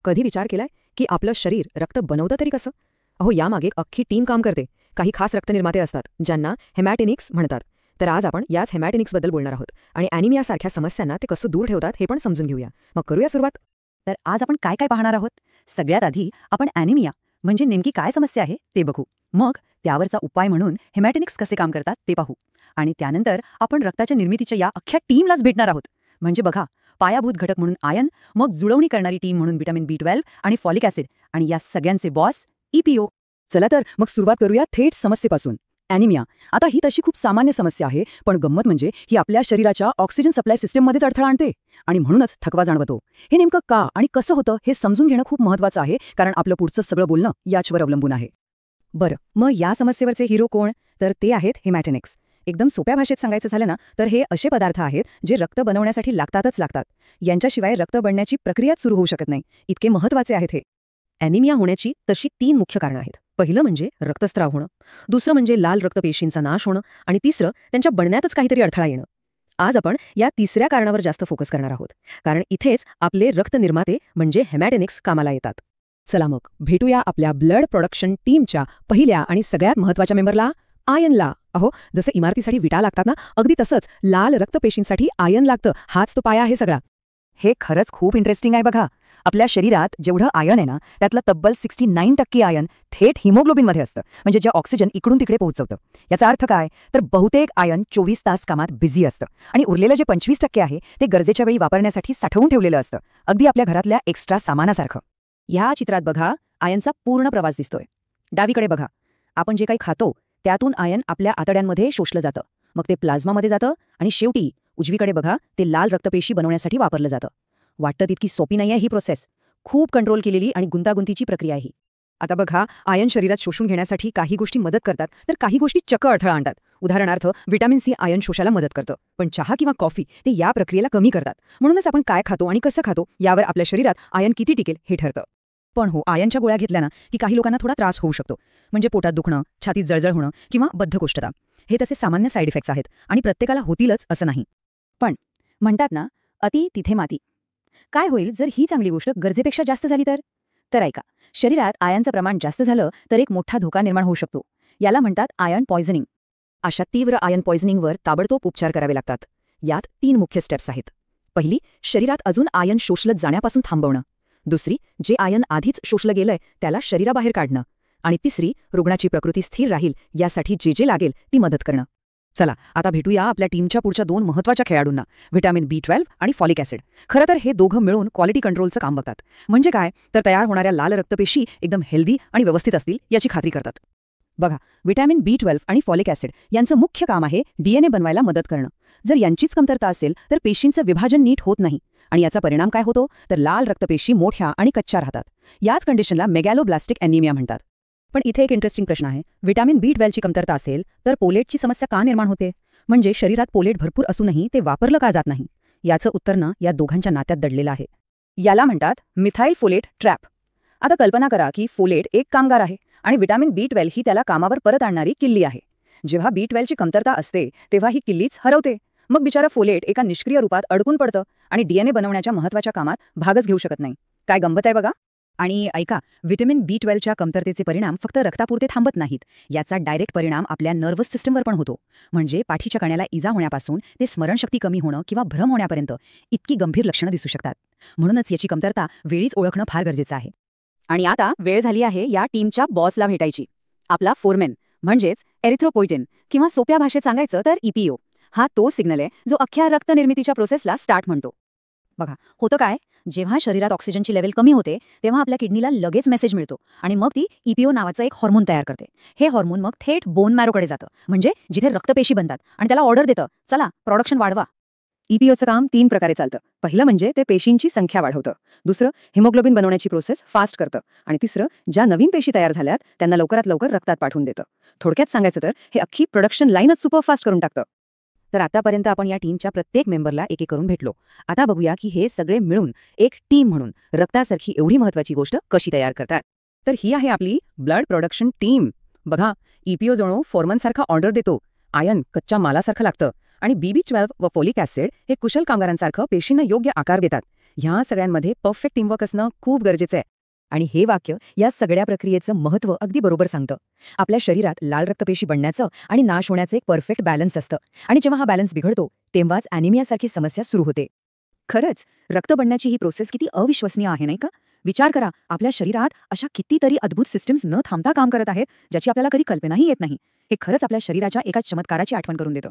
कधी विचार केलाय की आपलं शरीर रक्त बनवतं तरी कसं? अहो, यामागे एक अख्खी टीम काम करते. काही खास रक्तनिर्माते असतात ज्यांना हेमॅटेनिक्स म्हणतात. तर आज आपण याच हेमॅटेनिक्सबद्दल बोलणार आहोत आणि ॲनिमियासारख्या समस्यांना ते कसं दूर ठेवतात हे पण समजून घेऊया. मग करूया सुरुवात. तर आज आपण काय काय पाहणार आहोत? सगळ्यात आधी आपण ॲनिमिया म्हणजे नेमकी काय समस्या आहे ते बघू. मग त्यावरचा उपाय म्हणून हेमॅटेनिक्स कसे काम करतात ते पाहू. आणि त्यानंतर आपण रक्ताच्या निर्मितीच्या या अख्ख्या टीमलाच भेटणार आहोत. म्हणजे बघा, पायाभूत घटक म्हणून आयन, मग जुळवणी करणारी टीम म्हणून व्हिटॅमिन B12 आणि फॉलिक ॲसिड, आणि या सगळ्यांचे बॉस EPO. चला तर मग सुरुवात करूया थेट समस्येपासून. ॲनिमिया. आता ही तशी खूप सामान्य समस्या आहे, पण गंमत म्हणजे ही आपल्या शरीराच्या ऑक्सिजन सप्लाय सिस्टीममध्येच अडथळा आणते आणि म्हणूनच थकवा जाणवतो. हे नेमकं का आणि कसं होतं हे समजून घेणं खूप महत्त्वाचं आहे, कारण आपलं पुढचं सगळं बोलणं याच्यावर अवलंबून आहे. बरं, मग या समस्येवरचे हिरो कोण? तर ते आहेत हेमॅटेनिक्स. एकदम सोप्या भाषेत सांगायचं झालं ना, तर हे असे पदार्थ आहेत जे रक्त बनवण्यासाठी लागतात. यांच्याशिवाय रक्त बनण्याची प्रक्रियाच सुरू होऊ शकत नाही. इतके महत्त्वाचे आहेत हे. ॲनिमिया होण्याची तशी 3 मुख्य कारणं आहेत. पहिलं म्हणजे रक्तस्राव होणं, दुसरं म्हणजे लाल रक्तपेशींचा नाश होणं, आणि तिसरं त्यांच्या बनण्यातच काहीतरी अडथळा येणं. आज आपण या तिसऱ्या कारणावर जास्त फोकस करणार आहोत, कारण इथेच आपले रक्त निर्माते म्हणजे हेमॅटेनिक्स कामाला येतात. चला मग भेटूया आपल्या ब्लड प्रोडक्शन टीमच्या पहिल्या आणि सगळ्यात महत्त्वाच्या मेंबरला, आयनला. अहो, जसं इमारतीसाठी विटा लागतात ना, अगदी तसंच लाल रक्तपेशींसाठी आयन लागतं. हाच तो पाया आहे सगळा. हे खरंच खूप इंटरेस्टिंग आहे बघा. आपल्या शरीरात जेवढं आयन आहे ना, त्यातलं तब्बल 69% आयन थेट हिमोग्लोबिनमध्ये असतं, म्हणजे जे ऑक्सिजन इकडून तिकडे पोहोचवतं. याचा अर्थ काय? तर बहुतेक आयन 24 तास कामात बिझी असतं आणि उरलेलं जे 25% आहे ते गरजेच्या वेळी वापरण्यासाठी साठवून ठेवलेलं असतं, अगदी आपल्या घरातल्या एक्स्ट्रा सामानासारखं. ह्या चित्रात बघा, आयनचा पूर्ण प्रवास दिसतोय. डावीकडे बघा, आपण जे काही खातो त्यातून आयन आपल्या आतड्यांमध्ये शोषलं जातं, मग ते प्लाझ्मामध्ये जातं आणि शेवटी उजवीकडे बघा, ते लाल रक्तपेशी बनवण्यासाठी वापरलं जातं. वाटतं तितकी सोपी नाहीये ही प्रोसेस. खूप कंट्रोल केलेली आणि गुंतागुंतीची प्रक्रिया आहे ही. आता बघा, आयन शरीरात शोषून घेण्यासाठी काही गोष्टी मदत करतात, तर काही गोष्टी चक्क अडथळा आणतात. उदाहरणार्थ, व्हिटॅमिन C आयन शोषायला मदत करतं, पण चहा किंवा कॉफी ते या प्रक्रियेला कमी करतात. म्हणूनच आपण काय खातो आणि कसं खातो यावर आपल्या शरीरात आयन किती टिकेल हे ठरतं. पण हो, आयनच्या गोळ्या घेतल्या ना की काही लोकांना थोडा त्रास होऊ शकतो. म्हणजे पोटात दुखणं, छातीत जळजळ होणं किंवा बद्धकोष्ठता. हे तसे सामान्य साईड इफेक्ट्स आहेत आणि प्रत्येकाला होतीलच असं नाही. पण म्हणतात ना, अति तिथे माती. काय होईल जर ही चांगली गोष्ट गरजेपेक्षा जास्त झाली तर ऐका, शरीरात आयनचं प्रमाण जास्त झालं तर एक मोठा धोका निर्माण होऊ शकतो. याला म्हणतात आयन पॉयझनिंग. अशा तीव्र आयन पॉयझनिंगवर ताबडतोब उपचार करावे लागतात. यात 3 मुख्य स्टेप्स आहेत. पहिली, शरीरात अजून आयन शोषलं जाण्यापासून थांबवणं. दुसरी, जे आयन आधीच शोषलं गेलंय त्याला शरीराबाहेर काढणं. आणि तिसरी, रुग्णाची प्रकृती स्थिर राहील यासाठी जे लागेल ती मदत करणं. चला आता भेटूया आपल्या टीमच्या पुढच्या 2 महत्त्वाच्या खेळाडूंना, व्हिटॅमिन B12 आणि फॉलिक ॲसिड. खरं तर हे दोघं मिळून क्वालिटी कंट्रोलचं काम बघतात. म्हणजे काय, तर तयार होणाऱ्या लाल रक्तपेशी एकदम हेल्दी आणि व्यवस्थित असतील याची खात्री करतात. बघा, व्हिटॅमिन B12 आणि फॉलिक ॲसिड यांचं मुख्य काम आहे DNA बनवायला मदत करणं. जर यांचीच कमतरता असेल तर पेशींचं विभाजन नीट होत नाही, आणि याचा परिणाम काय होतो तर लाल रक्तपेशी मोठ्या आणि कच्च्या राहतात. याच कंडिशनला मेगॅलोब्लास्टिक ॲनिमिया म्हणतात. पण इथे एक इंटरेस्टिंग प्रश्न आहे. व्हिटॅमिन B12 ची कमतरता असेल तर पोलेटची समस्या का निर्माण होते? म्हणजे शरीरात पोलेट भरपूर असूनही ते वापरलं का जात नाही? याचं उत्तर ना या दोघांच्या नात्यात दडलेलं आहे. याला म्हणतात मिथाइल फोलेट ट्रॅप. आता कल्पना करा की फोलेट एक कामगार आहे आणि व्हिटॅमिन B12 ही त्याला कामावर परत आणणारी किल्ली आहे. जेव्हा B12 ची कमतरता असते तेव्हा ही किल्लीच हरवते. मग बिचारा फोलेट एका निष्क्रिय रूपात अडकून पडतं आणि DNA बनवण्याच्या महत्त्वाच्या कामात भागच घेऊ शकत नाही. काय गंमत आहे बघा. आणि ऐका, व्हिटॅमिन B12च्या कमतरतेचे परिणाम फक्त रक्तापुरते थांबत नाहीत. याचा डायरेक्ट परिणाम आपल्या नर्व्हस सिस्टमवर पण होतो. म्हणजे पाठीच्या कण्याला इजा होण्यापासून ते स्मरणशक्ती कमी होणं किंवा भ्रम होण्यापर्यंत इतकी गंभीर लक्षणं दिसू शकतात. म्हणूनच याची कमतरता वेळीच ओळखणं फार गरजेचं आहे. आणि आता वेळ झाली आहे या टीमच्या बॉसला भेटायची. आपला फोरमॅन म्हणजेच एरिथ्रोपोइटिन, किंवा सोप्या भाषेत सांगायचं तर EPO. हा तो सिग्नल आहे जो अख्ख्या रक्तनिर्मितीच्या प्रोसेसला स्टार्ट म्हणतो. बघा, होतं काय, जेव्हा शरीरात ऑक्सिजनची लेवल कमी होते तेव्हा आपल्या किडनीला लगेच मेसेज मिळतो आणि मग ती EPO नावाचं एक हॉर्मोन तयार करते. हे हॉर्मोन मग थेट बोन मॅरोकडे जातं, म्हणजे जिथे रक्तपेशी बनतात, आणि त्याला ऑर्डर देतं, चला प्रोडक्शन वाढवा. EPOचं काम 3 प्रकारे चालतं. पहिलं म्हणजे ते पेशींची संख्या वाढवतं, दुसरं हिमोग्लोबिन बनवण्याची प्रोसेस फास्ट करतं, आणि तिसरं ज्या नवीन पेशी तयार झाल्यात त्यांना लवकरात लवकर रक्तात पाठवून देतं. थोडक्यात सांगायचं तर हे अख्खी प्रोडक्शन लाईनच सुपरफास्ट करून टाकतं. तर आतापर्यंत आपण या टीमच्या प्रत्येक मेंबरला एक एक करून भेटलो. आता बघूया की हे सगळे मिळून एक टीम म्हणून रक्तासारखी एवढी महत्त्वाची गोष्ट कशी तयार करतात. तर ही आहे आपली ब्लड प्रोडक्शन टीम. बघा, EPO जणू फॉर्मनसारखा ऑर्डर देतो, आयन कच्च्या मालासारखं लागतं, आणि BB12 व फॉलिक ॲसिड हे कुशल कामगारांसारखं पेशींना योग्य आकार देतात. ह्या सगळ्यांमध्ये परफेक्ट टीमवर्क असणं खूप गरजेचं आहे. आणि हे वाक्य या सगळ्या प्रक्रियेचं महत्त्व अगदी बरोबर सांगतं. आपल्या शरीरात लाल रक्तपेशी बनण्याचं आणि नाश होण्याचं एक परफेक्ट बॅलन्स असतं, आणि जेव्हा हा बॅलन्स बिघडतो तेव्हाच ॲनिमियासारखी समस्या सुरू होते. खरंच रक्त बनण्याची ही प्रोसेस किती अविश्वसनीय आहे नाही का? विचार करा, आपल्या शरीरात अशा कितीतरी अद्भुत सिस्टम्स न थांबता काम करत आहेत, ज्याची आपल्याला कधी कल्पनाही येत नाही. हे खरंच आपल्या शरीराच्या एका चमत्काराची आठवण करून देतं.